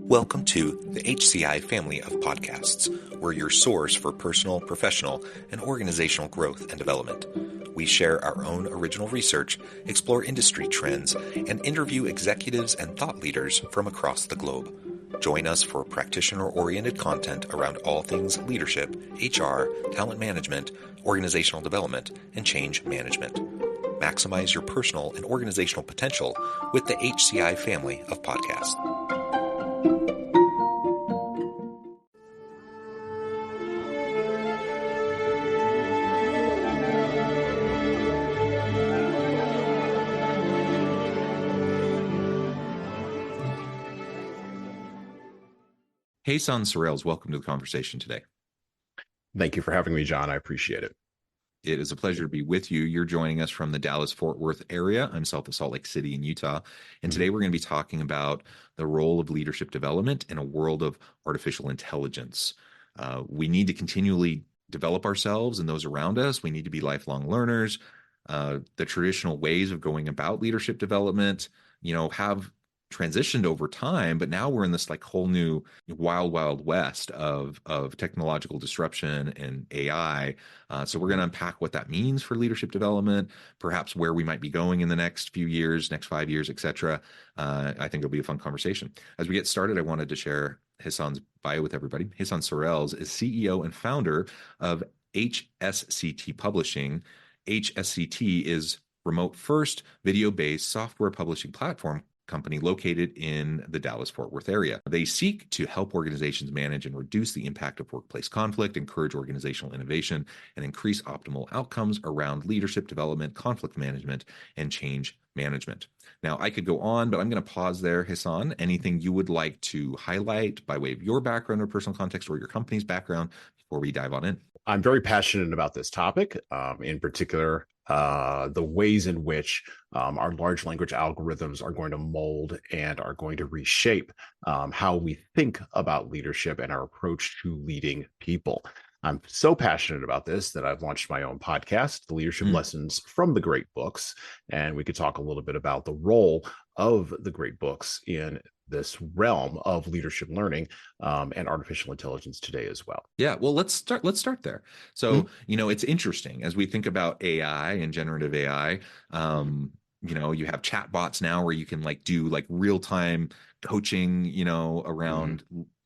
Welcome to the HCI family of podcasts. We're your source for personal, professional, and organizational growth and development. We share our own original research, explore industry trends, and interview executives and thought leaders from across the globe. Join us for practitioner-oriented content around all things leadership, HR, talent management, organizational development, and change management. Maximize your personal and organizational potential with the HCI family of podcasts. Jesan Sorrells, welcome to the conversation today. Thank you for having me, John. I appreciate it. It is a pleasure to be with you. You're joining us from the Dallas-Fort Worth area. I'm south of Salt Lake City in Utah. And today we're going to be talking about the role of leadership development in a world of artificial intelligence. We need to continually develop ourselves and those around us. We need to be lifelong learners. The traditional ways of going about leadership development, have transitioned over time, but now we're in this whole new wild west of technological disruption and AI. So we're going to unpack what that means for leadership development, perhaps where we might be going in the next few years, next 5 years, etc. I think it'll be a fun conversation. As we get started, I wanted to share Jesan's bio with everybody. Jesan Sorrells is CEO and founder of HSCT Publishing. HSCT is remote first video-based software publishing platform company located in the Dallas-Fort Worth area. They seek to help organizations manage and reduce the impact of workplace conflict, encourage organizational innovation, and increase optimal outcomes around leadership development, conflict management, and change management. Now, I could go on, but I'm going to pause there. Jesan, anything you would like to highlight by way of your background or personal context or your company's background before we dive on in? I'm very passionate about this topic, in particular, the ways in which our large language algorithms are going to mold and are going to reshape how we think about leadership and our approach to leading people. I'm so passionate about this that I've launched my own podcast, The Leadership Lessons from the Great Books. And we could talk a little bit about the role of the great books in this realm of leadership learning and artificial intelligence today as well. Yeah, well, let's start there. So, it's interesting as we think about AI and generative AI. You have chatbots now where you can do real-time coaching, around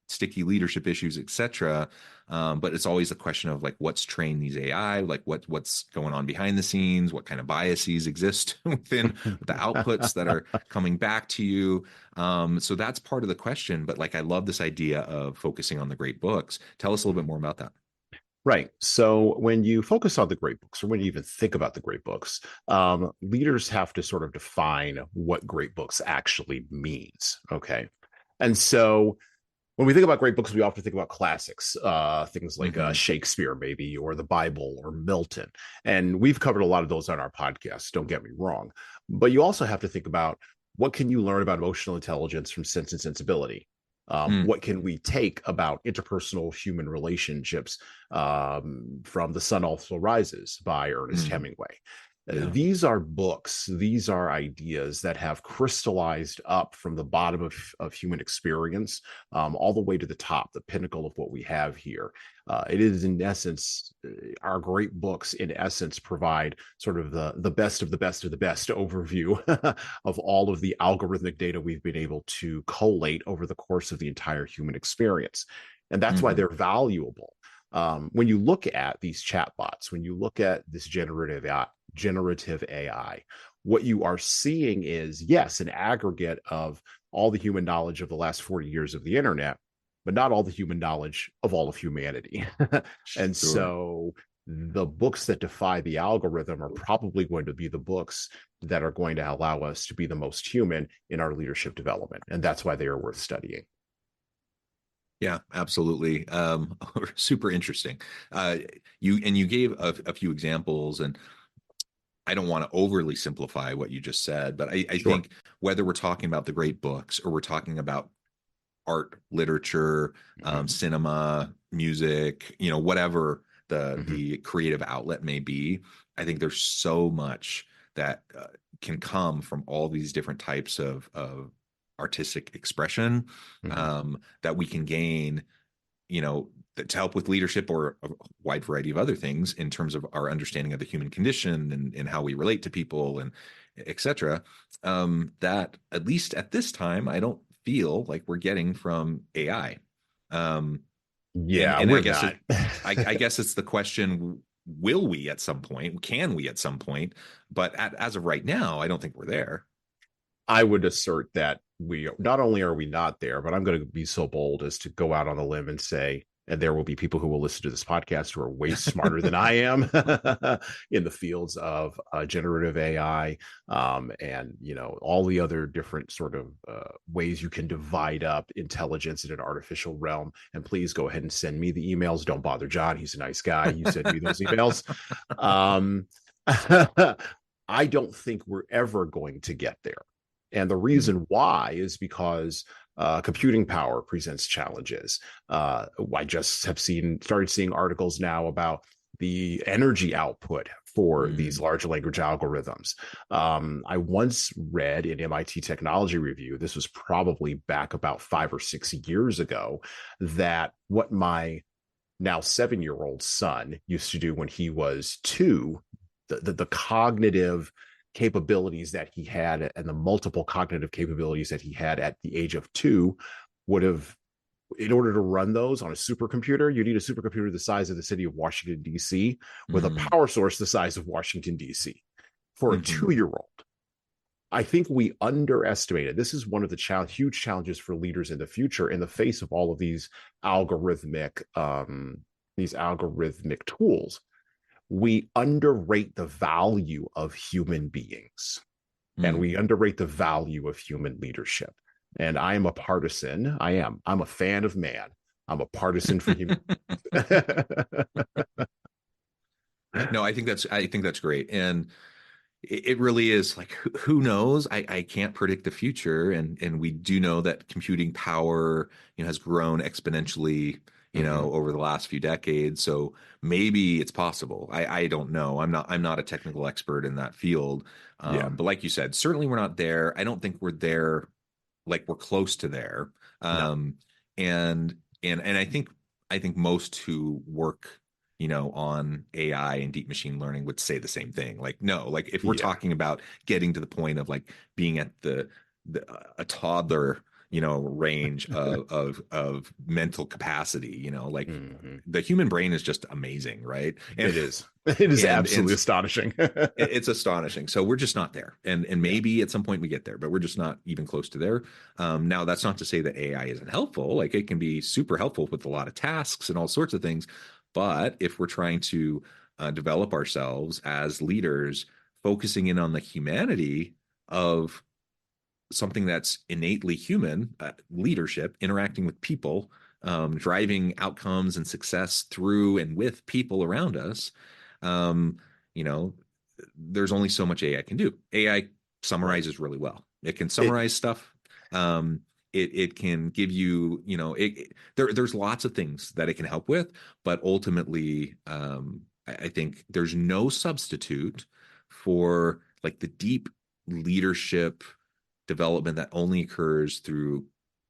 sticky leadership issues, etc. But it's always a question of what's trained these AI, what's going on behind the scenes, what kind of biases exist within the outputs that are coming back to you. So that's part of the question. But I love this idea of focusing on the great books. Tell us a little bit more about that. Right. So when you focus on the great books, or when you even think about the great books, leaders have to sort of define what great books actually means. Okay. And so when we think about great books, we often think about classics, things like Shakespeare, maybe, or the Bible, or Milton. And we've covered a lot of those on our podcast, don't get me wrong. But you also have to think about, what can you learn about emotional intelligence from Sense and Sensibility? What can we take about interpersonal human relationships from The Sun Also Rises by Ernest Hemingway? Yeah. These are books, these are ideas that have crystallized up from the bottom of human experience all the way to the top, the pinnacle of what we have here. It is, in essence, our great books, in essence, provide sort of the best of the best of the best overview of all of the algorithmic data we've been able to collate over the course of the entire human experience. And that's why they're valuable. When you look at these chatbots, when you look at this generative AI, what you are seeing is, yes, an aggregate of all the human knowledge of the last 40 years of the internet, but not all the human knowledge of all of humanity. And so the books that defy the algorithm are probably going to be the books that are going to allow us to be the most human in our leadership development. And that's why they are worth studying. Yeah, absolutely. Super interesting. You gave a few examples, and I don't want to overly simplify what you just said, but I think whether we're talking about the great books or we're talking about art, literature, cinema, music, whatever the creative outlet may be, I think there's so much that can come from all these different types of artistic expression Mhm. that we can gain, to help with leadership or a wide variety of other things in terms of our understanding of the human condition and how we relate to people and et cetera, that at least at this time, I don't feel like we're getting from AI. Um, and Yeah, and I we're guess not. I guess it's the question: will we at some point? Can we at some point? But as of right now, I don't think we're there. I would assert that we not only are we not there, but I'm going to be so bold as to go out on a limb and say, and there will be people who will listen to this podcast who are way smarter than I am in the fields of generative AI, and all the other different sort of ways you can divide up intelligence in an artificial realm. And please go ahead and send me the emails. Don't bother John; he's a nice guy. You send me those emails. Um, I don't think we're ever going to get there. And the Mm, reason why is because computing power presents challenges. I just have started seeing articles now about the energy output for these mm, large language algorithms. I once read in MIT Technology Review, this was probably back about 5 or 6 years ago, that what my now 7 year old son used to do when he was two, the cognitive capabilities that he had and the multiple cognitive capabilities that he had at the age of two would have, in order to run those on a supercomputer, you need a supercomputer the size of the city of Washington, D.C., with a mm, power source the size of Washington, D.C. For a mm, 2 year old. I think we underestimated. This is one of the huge challenges for leaders in the future in the face of all of these algorithmic tools. We underrate the value of human beings, and mm. we underrate the value of human leadership. And I am a partisan. I'm a fan of man. I'm a partisan for human. No, I think that's great, and it really is like who knows? I can't predict the future, and we do know that computing power has grown exponentially Mhm. over the last few decades. So maybe it's possible. I don't know. I'm not a technical expert in that field, Yeah. but like you said, certainly we're not there. I don't think we're there like we're close to there. No. Um, and I think most who work, on AI and deep machine learning would say the same thing. Like, no, like if we're Yeah. talking about getting to the point of like being at the a toddler, range of mental capacity, like Mhm. the human brain is just amazing, right? And It is. It is and absolutely astonishing. it's astonishing. So we're just not there, and Yeah. maybe at some point we get there, but we're just not even close to there. Now, that's not to say that AI isn't helpful. Like it can be super helpful with a lot of tasks and all sorts of things. But if we're trying to develop ourselves as leaders, focusing in on the humanity of something that's innately human, leadership, interacting with people, driving outcomes and success through and with people around us, um, you know, there's only so much AI can do. AI Right. summarizes really well. It can It summarize stuff. It can give you, there's lots of things that it can help with, but ultimately, I think there's no substitute for like the deep leadership development that only occurs through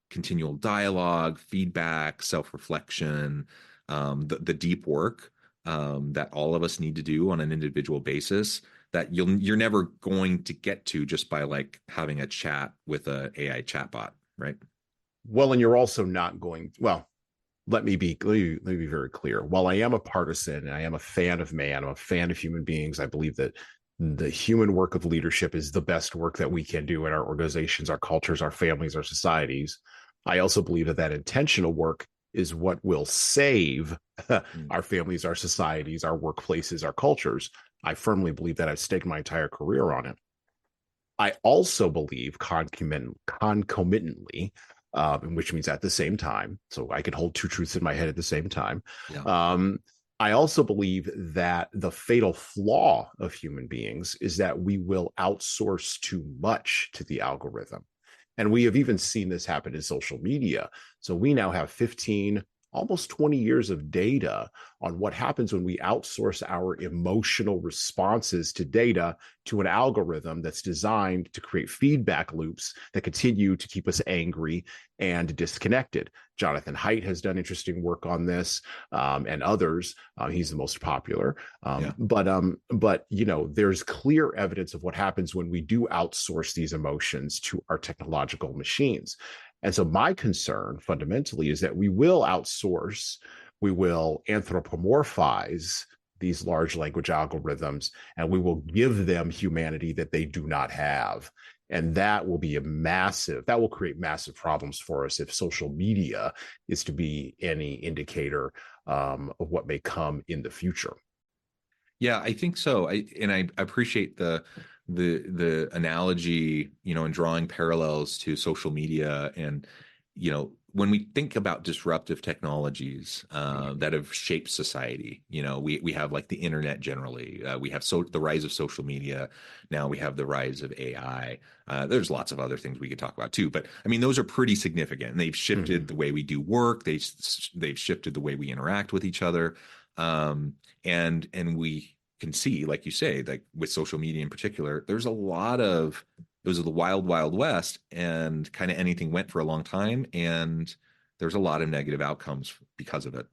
continual dialogue, feedback, self-reflection, the deep work that all of us need to do on an individual basis that you're never going to get to just by like having a chat with a AI chatbot, right? well, and you're also not going. Well, let me be very clear. While I am a partisan and I am a fan of man, I'm a fan of human beings. I believe that the human work of leadership is the best work that we can do in our organizations, our cultures, our families, our societies. I also believe that that intentional work is what will save Mm. our families, our societies, our workplaces, our cultures. I firmly believe that. I've staked my entire career on it. I also believe concomitantly, which means at the same time. So I can hold two truths in my head at the same time. Yeah. Um, I also believe that the fatal flaw of human beings is that we will outsource too much to the algorithm. And we have even seen this happen in social media. So we now have 15 almost 20 years of data on what happens when we outsource our emotional responses to data to an algorithm that's designed to create feedback loops that continue to keep us angry and disconnected. Jonathan Haidt has done interesting work on this, and others. He's the most popular. Yeah. But there's clear evidence of what happens when we do outsource these emotions to our technological machines. And so my concern fundamentally is that we will outsource, we will anthropomorphize these large language algorithms, and we will give them humanity that they do not have. And that will be that will create massive problems for us if social media is to be any indicator of what may come in the future. Yeah, I think so. I appreciate the analogy, and drawing parallels to social media. And when we think about disruptive technologies that have shaped society, we have like the internet generally. We have the rise of social media. Now we have the rise of AI. There's lots of other things we could talk about too, but I mean those are pretty significant, and they've shifted the way we do work. They've shifted the way we interact with each other. And we can see, like you say, like with social media in particular, there's a lot of it was the wild, wild west, and kind of anything went for a long time, and there's a lot of negative outcomes because of it.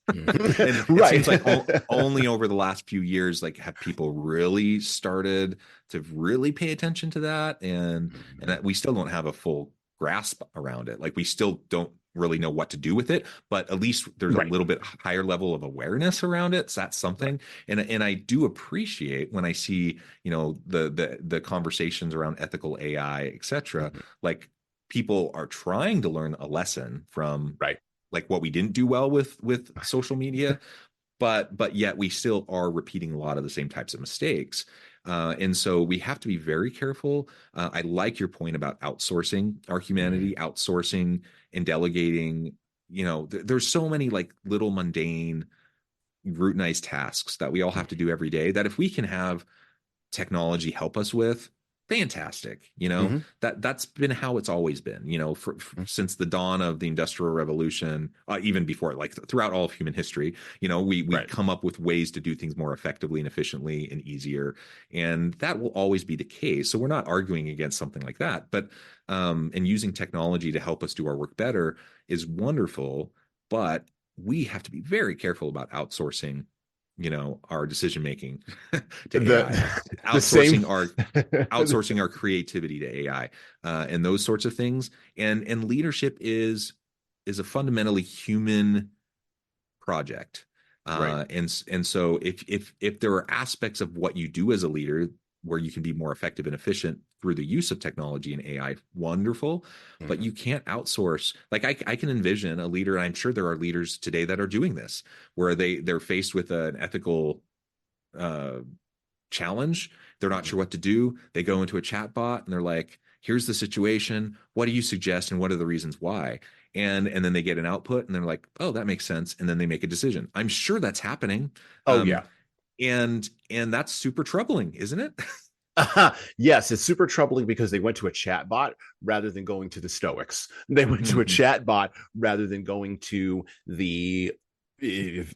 And it Right. seems like only over the last few years, like have people really started to really pay attention to that, and that we still don't have a full grasp around it. Like we still don't really know what to do with it, but at least there's a Right. little bit higher level of awareness around it. So that's something. And I do appreciate when I see, the conversations around ethical AI, et cetera, like people are trying to learn a lesson from Right. like what we didn't do well with social media, but yet we still are repeating a lot of the same types of mistakes. And so we have to be very careful. I like your point about outsourcing our humanity, outsourcing and delegating. There's so many like little mundane, routinized tasks that we all have to do every day that if we can have technology help us with, fantastic. Mm-hmm. That's been how it's always been, since the dawn of the industrial revolution, even before, like throughout all of human history. We Right. come up with ways to do things more effectively and efficiently and easier, and that will always be the case. So we're not arguing against something like that, but and using technology to help us do our work better is wonderful, but we have to be very careful about outsourcing our decision making to AI, The same. outsourcing our outsourcing our creativity to AI, and those sorts of things. And leadership is a fundamentally human project. Right. And so if there are aspects of what you do as a leader where you can be more effective and efficient through the use of technology and AI, wonderful. But you can't outsource. Like I can envision a leader, and I'm sure there are leaders today that are doing this, where they're faced with an ethical uh, challenge. They're not sure what to do. They go into a chat bot and they're like, here's the situation. What do you suggest? And what are the reasons why? And then they get an output and they're like, oh, that makes sense. And then they make a decision. I'm sure that's happening. Oh yeah. And that's super troubling, isn't it? Yes, it's super troubling because they went to a chat bot rather than going to the Stoics. They went to a chat bot rather than going to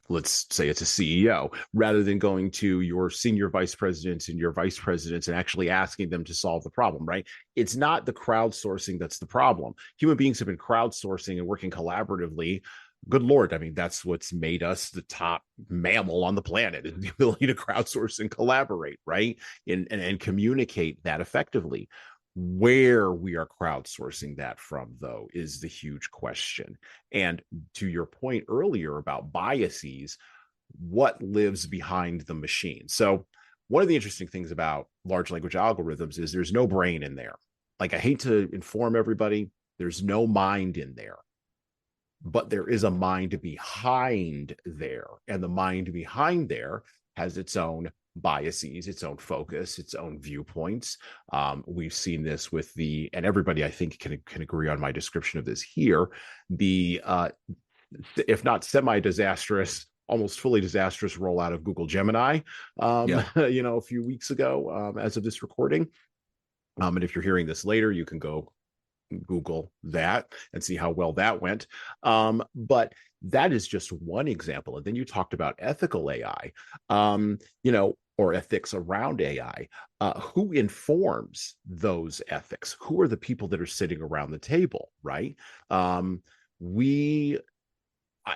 let's say it's a CEO, rather than going to your senior vice presidents and your vice presidents and actually asking them to solve the problem, right? It's not the crowdsourcing that's the problem. Human beings have been crowdsourcing and working collaboratively. Good Lord. I mean, that's what's made us the top mammal on the planet, is the ability to crowdsource and collaborate, right? And communicate that effectively. Where we are crowdsourcing that from, though, is the huge question. And to your point earlier about biases, what lives behind the machine? So, one of the interesting things about large language algorithms is there's no brain in there. Like, I hate to inform everybody, there's no mind in there, but there is a mind behind there. And the mind behind there has its own biases, its own focus, its own viewpoints. We've seen this with and everybody I think can agree on my description of this here, the if not semi-disastrous, almost fully disastrous rollout of Google Gemini, Yeah. a few weeks ago, as of this recording. And if you're hearing this later, you can go Google that and see how well that went. But that is just one example. And then you talked about ethical AI, or ethics around AI. Who informs those ethics? Who are the people that are sitting around the table, right? We I,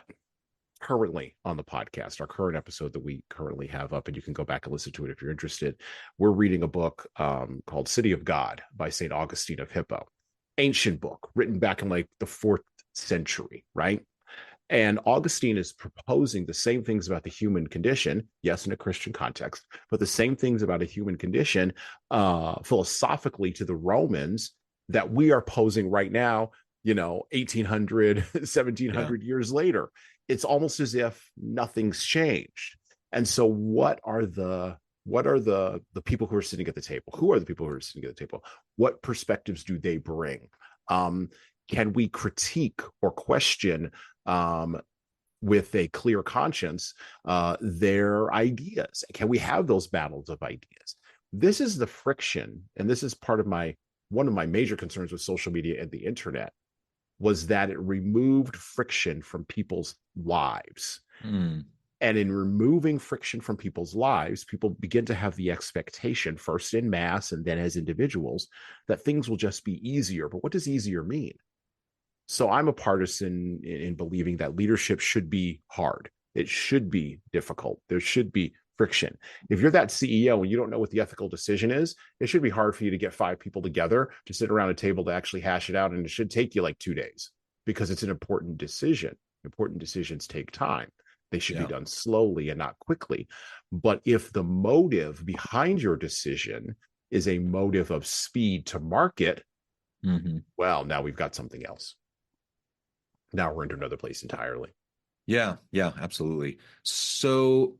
Currently on the podcast, our current episode that we currently have up, and you can go back and listen to it if you're interested. We're reading a book called City of God by St. Augustine of Hippo, ancient book written back in like the 4th century, right? And Augustine is proposing the same things about the human condition, yes, in a Christian context, but the same things about a human condition philosophically to the Romans that we are posing right now, 1800, Yeah. 1700 years later. It's almost as if nothing's changed. And so what are the people who are sitting at the table? Who are the people who are sitting at the table? What perspectives do they bring? Um, can we critique or question with a clear conscience their ideas? Can we have those battles of ideas? This is the friction, and this is part of one of my major concerns with social media and the internet was that it removed friction from people's lives. Mm. And in removing friction from people's lives, people begin to have the expectation, first in mass and then as individuals, that things will just be easier. But what does easier mean? So I'm a partisan in believing that leadership should be hard. It should be difficult. There should be friction. If you're that CEO and you don't know what the ethical decision is, it should be hard for you to get 5 people together to sit around a table to actually hash it out. And it should take you like 2 days because it's an important decision. Important decisions take time. They should be Yeah. done slowly and not quickly. But if the motive behind your decision is a motive of speed to market, Hmm. well, now we've got something else. Now we're into another place entirely. Yeah. Yeah. Absolutely. So,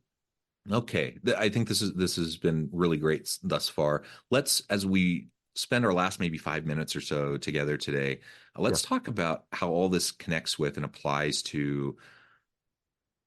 okay, I think this has been really great thus far. Let's, as we spend our last maybe 5 minutes or so together today, let's Sure. talk about how all this connects with and applies to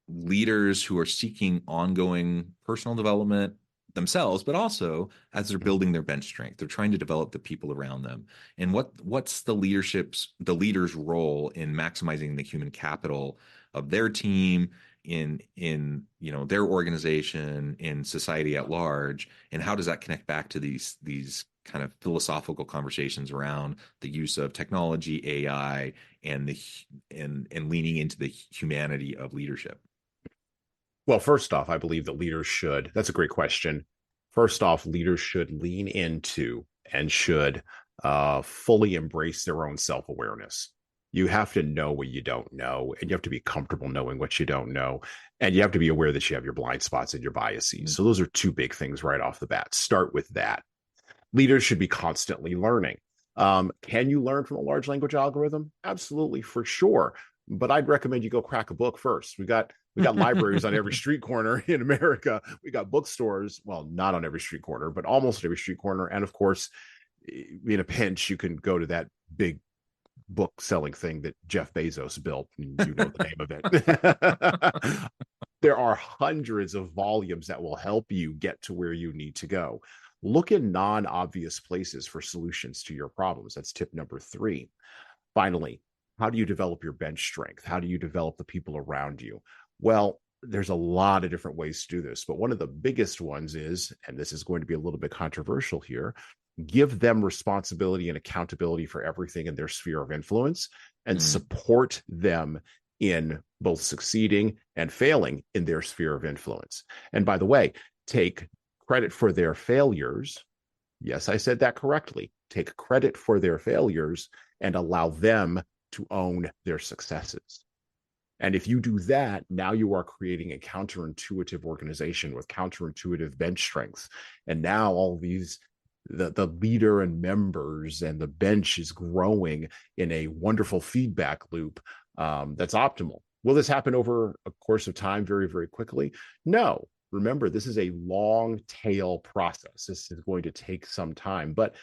leaders who are seeking ongoing personal development themselves, but also as they're building their bench strength, they're trying to develop the people around them. And what's the leader's role in maximizing the human capital of their team, in their organization, in society at large, and how does that connect back to these kind of philosophical conversations around the use of technology, AI, and and leaning into the humanity of leadership? Well, first off, I believe that that's a great question. First off, leaders should lean into and should fully embrace their own self awareness. You have to know what you don't know, and you have to be comfortable knowing what you don't know. And you have to be aware that you have your blind spots and your biases. So, those are two big things right off the bat. Start with that. Leaders should be constantly learning. Can you learn from a large language algorithm? Absolutely, for sure. But I'd recommend you go crack a book first. We got libraries on every street corner in America. We got bookstores, well, not on every street corner, but almost every street corner. And of course, in a pinch, you can go to that big book selling thing that Jeff Bezos built, and you know the name of it. There are hundreds of volumes that will help you get to where you need to go. Look in non-obvious places for solutions to your problems. That's tip number 3. Finally, how do you develop your bench strength? How do you develop the people around you? Well, there's a lot of different ways to do this, but one of the biggest ones is, and this is going to be a little bit controversial here, give them responsibility and accountability for everything in their sphere of influence and Mm. support them in both succeeding and failing in their sphere of influence. And by the way, take credit for their failures. Yes, I said that correctly. Take credit for their failures and allow them to own their successes. And if you do that, now you are creating a counterintuitive organization with counterintuitive bench strengths. And now all these, the leader and members and the bench is growing in a wonderful feedback loop that's optimal. Will this happen over a course of time very, very quickly? No. Remember, this is a long tail process. This is going to take some time. But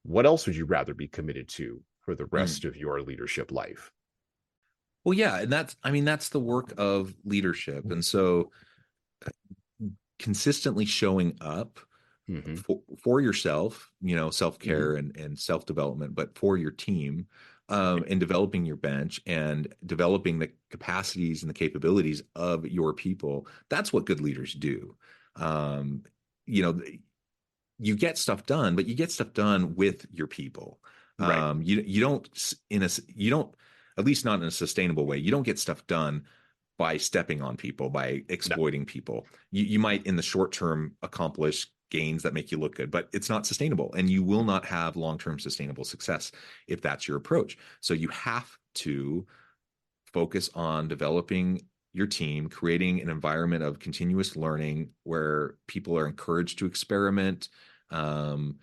what else would you rather be committed to for the Mm. rest of your leadership life? Well, yeah, and that's the work of leadership. And so consistently showing up Mm-hmm. for yourself, self-care Mm-hmm. and self-development, but for your team, and developing your bench and developing the capacities and the capabilities of your people. That's what good leaders do. Um, you know, you get stuff done, but you get stuff done with your people. Right. You don't you don't, at least not in a sustainable way. You don't get stuff done by stepping on people, by No. exploiting people. You might in the short term accomplish gains that make you look good, but it's not sustainable, and you will not have long-term sustainable success if that's your approach. So you have to focus on developing your team, creating an environment of continuous learning where people are encouraged to experiment, um,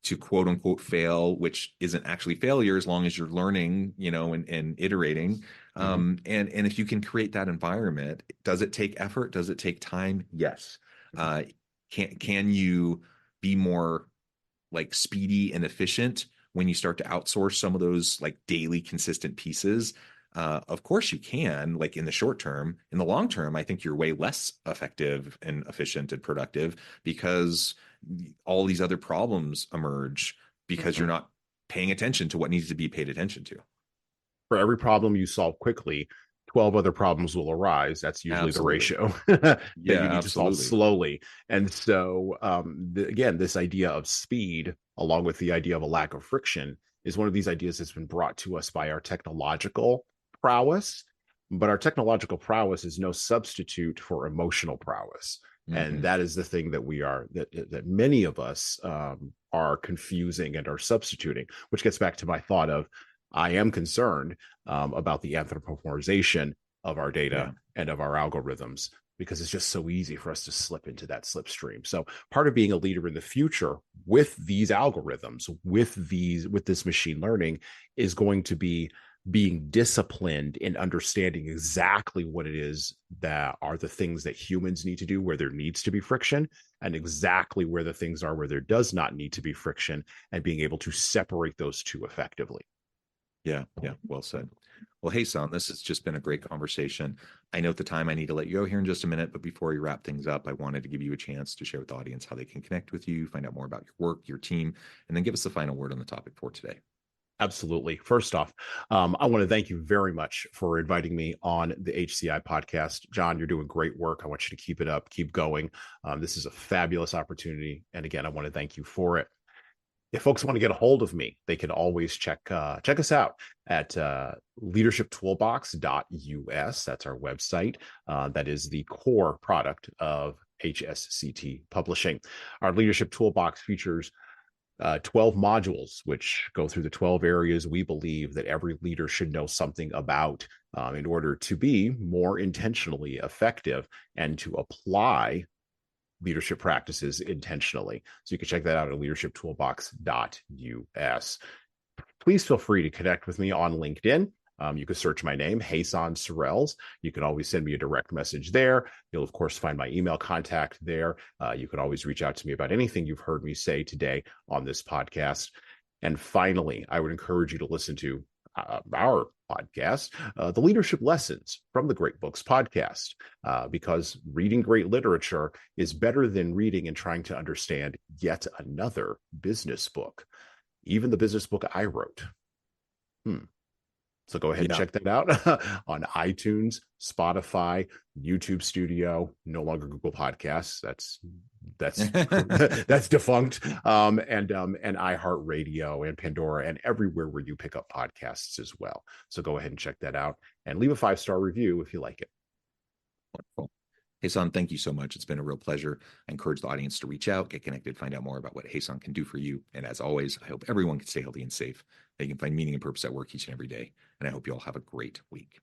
to quote unquote fail, which isn't actually failure as long as you're learning, and iterating. Mm-hmm. And if you can create that environment, does it take effort? Does it take time? Yes. Uh, can you be more like speedy and efficient when you start to outsource some of those like daily consistent pieces? Of course you can, like in the short term. In the long term, I think you're way less effective and efficient and productive because all these other problems emerge because you're Mm-hmm. not paying attention to what needs to be paid attention to. For every problem you solve quickly, 12 other problems will arise. That's usually the Absolutely. ratio that Yeah, you need to solve absolutely. slowly. And so, again, this idea of speed, along with the idea of a lack of friction, is one of these ideas that's been brought to us by our technological prowess. But our technological prowess is no substitute for emotional prowess. And Mm-hmm. that is the thing that that many of us are confusing and are substituting, which gets back to my thought of I am concerned about the anthropomorphization of our data Yeah. and of our algorithms because it's just so easy for us to slip into that slipstream. So part of being a leader in the future with these algorithms, with this machine learning, is going to be being disciplined in understanding exactly what it is that are the things that humans need to do where there needs to be friction, and exactly where the things are where there does not need to be friction, and being able to separate those two effectively. Yeah. Yeah. Well said. Well, hey, Son, this has just been a great conversation. I know at the time I need to let you go here in just a minute, but before we wrap things up, I wanted to give you a chance to share with the audience how they can connect with you, find out more about your work, your team, and then give us the final word on the topic for today. Absolutely. First off, I want to thank you very much for inviting me on the HCI podcast. John, you're doing great work. I want you to keep it up, keep going. This is a fabulous opportunity. And again, I want to thank you for it. If folks want to get a hold of me, they can always check us out at leadershiptoolbox.us. That's our website. That is the core product of HSCT Publishing. Our Leadership Toolbox features 12 modules, which go through the 12 areas we believe that every leader should know something about in order to be more intentionally effective and to apply leadership practices intentionally. So you can check that out at leadershiptoolbox.us. Please feel free to connect with me on LinkedIn. You can search my name, Jesan Sorrells. You can always send me a direct message there. You'll, of course, find my email contact there. You can always reach out to me about anything you've heard me say today on this podcast. And finally, I would encourage you to listen to our podcast, the Leadership Lessons from the Great Books podcast, because reading great literature is better than reading and trying to understand yet another business book, even the business book I wrote. So go ahead and Yeah. check that out on iTunes, Spotify, YouTube Studio, no longer Google Podcasts. That's that's defunct. And iHeartRadio and Pandora and everywhere where you pick up podcasts as well. So go ahead and check that out and leave a 5-star review if you like it. Wonderful. Jesan, thank you so much. It's been a real pleasure. I encourage the audience to reach out, get connected, find out more about what Jesan can do for you. And as always, I hope everyone can stay healthy and safe. They can find meaning and purpose at work each and every day. And I hope you all have a great week.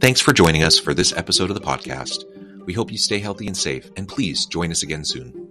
Thanks for joining us for this episode of the podcast. We hope you stay healthy and safe, and please join us again soon.